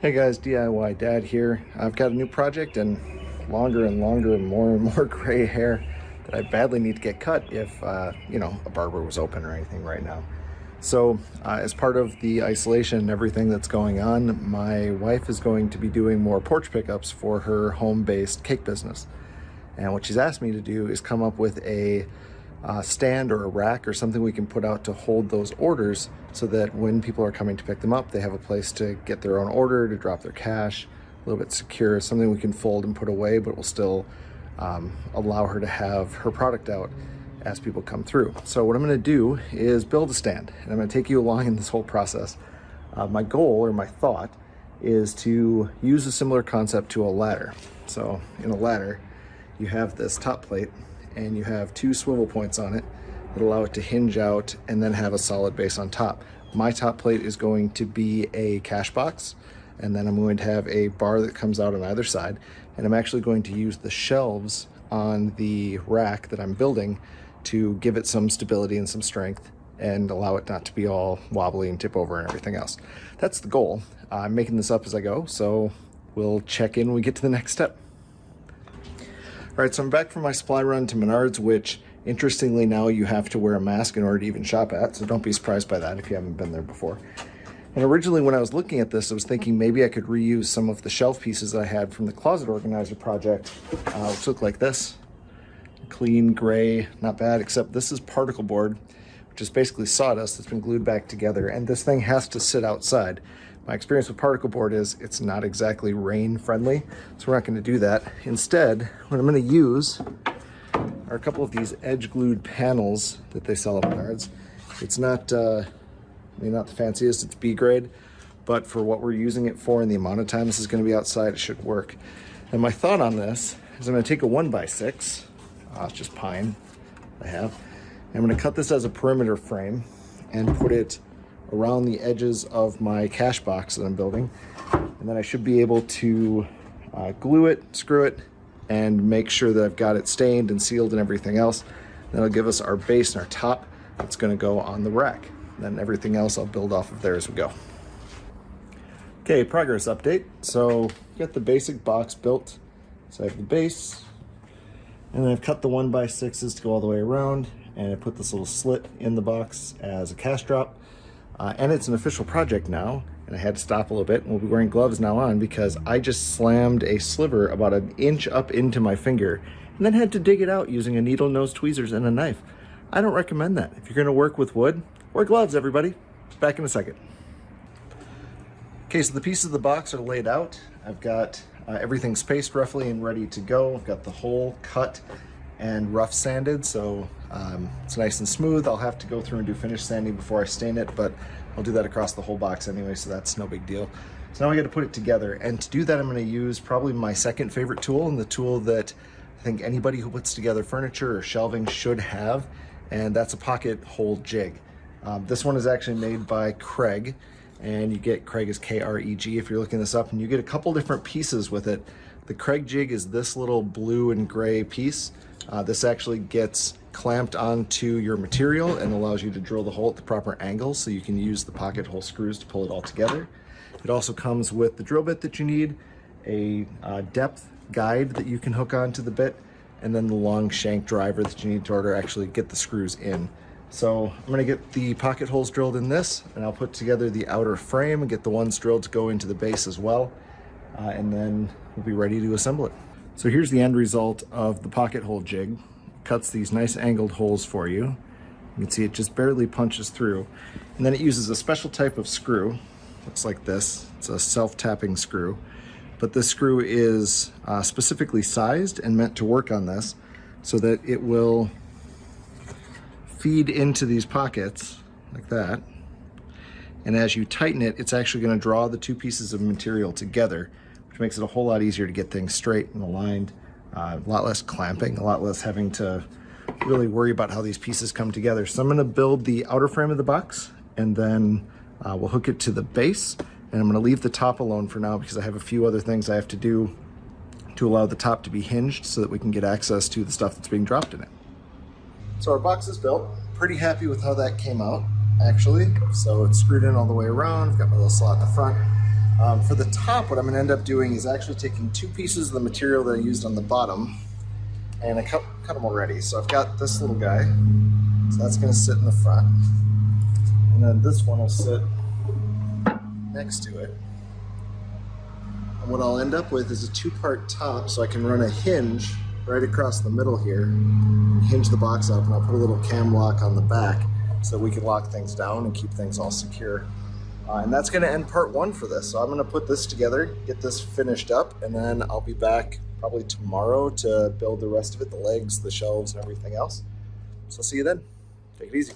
Hey guys, DIY Dad here. I've got a new project and longer and more and more gray hair that I badly need to get cut if, you know, a barber was open or anything right now. So as part of the isolation and everything that's going on, my wife is going to be doing more porch pickups for her home-based cake business. And what she's asked me to do is come up with a stand or a rack or something we can put out to hold those orders so that when people are coming to pick them up, they have a place to get their own order, to drop their cash, a little bit secure, something we can fold and put away, but will still allow her to have her product out as people come through. So what I'm gonna do is build a stand, and I'm gonna take you along in this whole process. My goal, or my thought, is to use a similar concept to a ladder. So in a ladder, you have this top plate, and you have two swivel points on it that allow it to hinge out and then have a solid base on top. My top plate is going to be a cash box, and then I'm going to have a bar that comes out on either side, and I'm actually going to use the shelves on the rack that I'm building to give it some stability and some strength and allow it not to be all wobbly and tip over and everything else. That's the goal. I'm making this up as I go, so we'll check in when we get to the next step. All right, so I'm back from my supply run to Menards, which interestingly now you have to wear a mask in order to even shop at, so don't be surprised by that if you haven't been there before. And originally when I was looking at this, I was thinking maybe I could reuse some of the shelf pieces that I had from the closet organizer project, which look like this. Clean, gray, not bad, except this is particle board, which is basically sawdust that's been glued back together, and this thing has to sit outside. My experience with particle board is it's not exactly rain friendly, so we're not going to do that. Instead, what I'm going to use are a couple of these edge glued panels that they sell at Menards. It's not, I mean, not the fanciest, it's B grade, but for what we're using it for and the amount of time this is going to be outside, it should work. And my thought on this is I'm going to take a 1x6, it's just pine I have, and I'm going to cut this as a perimeter frame and put it around the edges of my cash box that I'm building, and then I should be able to glue it, screw it, and make sure that I've got it stained and sealed and everything else. That'll give us our base and our top that's going to go on the rack. Then everything else I'll build off of there as we go. Okay, progress update. So got the basic box built. So I have the base, and then I've cut the 1x6s to go all the way around, and I put this little slit in the box as a cash drop. And it's an official project now, and I had to stop a little bit, and we'll be wearing gloves now on because I just slammed a sliver about an inch up into my finger and then had to dig it out using a needle nose tweezers and a knife. I don't recommend that. If you're gonna work with wood, wear gloves, everybody. Back in a second. Okay, so the pieces of the box are laid out. I've got everything spaced roughly and ready to go. I've got the hole cut and rough sanded, so it's nice and smooth. I'll have to go through and do finish sanding before I stain it, but I'll do that across the whole box anyway, so that's no big deal. So now I got to put it together, and to do that I'm going to use probably my second favorite tool, and the tool that I think anybody who puts together furniture or shelving should have, and that's a Pocket Hole Jig. This one is actually made by Kreg, and you get Kreg is K-R-E-G if you're looking this up, and you get a couple different pieces with it. The Kreg Jig is this little blue and gray piece. This actually gets clamped onto your material and allows you to drill the hole at the proper angle so you can use the pocket hole screws to pull it all together. It also comes with the drill bit that you need, a depth guide that you can hook onto the bit, and then the long shank driver that you need to order actually get the screws in. So I'm gonna get the pocket holes drilled in this, and I'll put together the outer frame and get the ones drilled to go into the base as well, and then we'll be ready to assemble it. So here's the end result of the pocket hole jig. It cuts these nice angled holes for you. You can see it just barely punches through. And then it uses a special type of screw. Looks like this. It's a self-tapping screw. But this screw is specifically sized and meant to work on this so that it will feed into these pockets like that. And as you tighten it, it's actually going to draw the two pieces of material together, which makes it a whole lot easier to get things straight and aligned, a lot less clamping, a lot less having to really worry about how these pieces come together. So I'm going to build the outer frame of the box, and then we'll hook it to the base, and I'm going to leave the top alone for now because I have a few other things I have to do to allow the top to be hinged so that we can get access to the stuff that's being dropped in it. So our box is built. Pretty happy with how that came out, actually. So it's screwed in all the way around. I've got my little slot in the front. For the top, what I'm going to end up doing is actually taking 2 pieces of the material that I used on the bottom, and I cut them already. So I've got this little guy, so that's going to sit in the front, and then this one will sit next to it. And what I'll end up with is a 2-part top, so I can run a hinge right across the middle here, hinge the box up, and I'll put a little cam lock on the back so we can lock things down and keep things all secure. And that's going to end part 1 for this. So I'm going to put this together, get this finished up, and then I'll be back probably tomorrow to build the rest of it, the legs, the shelves, and everything else. So see you then. Take it easy.